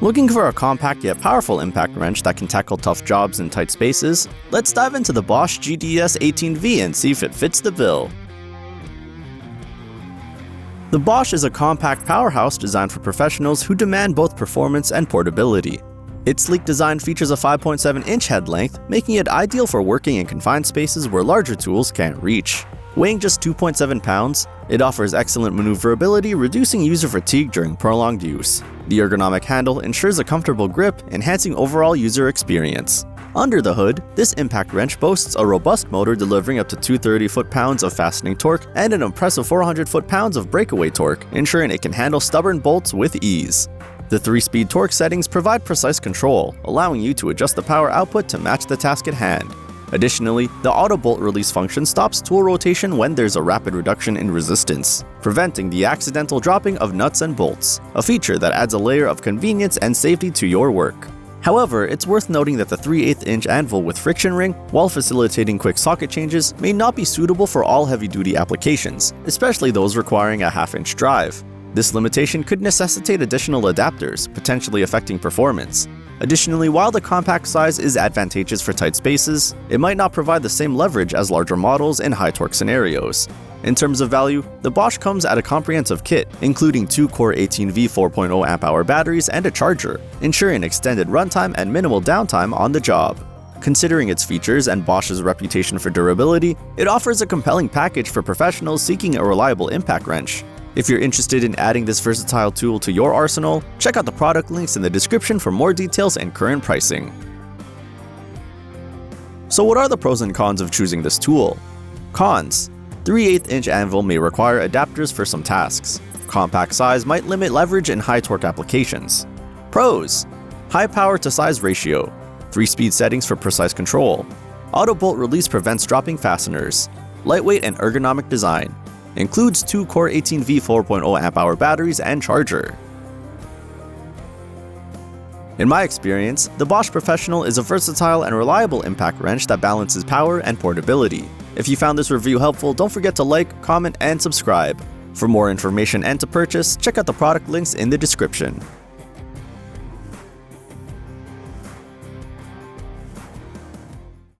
Looking for a compact yet powerful impact wrench that can tackle tough jobs in tight spaces? Let's dive into the Bosch GDS18V and see if it fits the bill. The Bosch is a compact powerhouse designed for professionals who demand both performance and portability. Its sleek design features a 5.7-inch head length, making it ideal for working in confined spaces where larger tools can't reach. Weighing just 2.7 pounds, it offers excellent maneuverability, reducing user fatigue during prolonged use. The ergonomic handle ensures a comfortable grip, enhancing overall user experience. Under the hood, this impact wrench boasts a robust motor delivering up to 230 foot-pounds of fastening torque and an impressive 400 foot-pounds of breakaway torque, ensuring it can handle stubborn bolts with ease. The 3-speed torque settings provide precise control, allowing you to adjust the power output to match the task at hand. Additionally, the auto bolt release function stops tool rotation when there's a rapid reduction in resistance, preventing the accidental dropping of nuts and bolts, a feature that adds a layer of convenience and safety to your work. However, it's worth noting that the 3/8-inch anvil with friction ring, while facilitating quick socket changes, may not be suitable for all heavy-duty applications, especially those requiring a half-inch drive. This limitation could necessitate additional adapters, potentially affecting performance. Additionally, while the compact size is advantageous for tight spaces, it might not provide the same leverage as larger models in high-torque scenarios. In terms of value, the Bosch comes at a comprehensive kit, including 2 Core 18V 4.0 Ah batteries and a charger, ensuring extended runtime and minimal downtime on the job. Considering its features and Bosch's reputation for durability, it offers a compelling package for professionals seeking a reliable impact wrench. If you're interested in adding this versatile tool to your arsenal, check out the product links in the description for more details and current pricing. So what are the pros and cons of choosing this tool? Cons: 3/8-inch anvil may require adapters for some tasks. Compact size might limit leverage in high-torque applications. Pros: high power to size ratio, 3-speed settings for precise control. Auto bolt release prevents dropping fasteners. Lightweight and ergonomic design. Includes 2 Core 18V 4.0 Ah batteries and charger. In my experience, the Bosch Professional is a versatile and reliable impact wrench that balances power and portability. If you found this review helpful, don't forget to like, comment, and subscribe. For more information and to purchase, check out the product links in the description.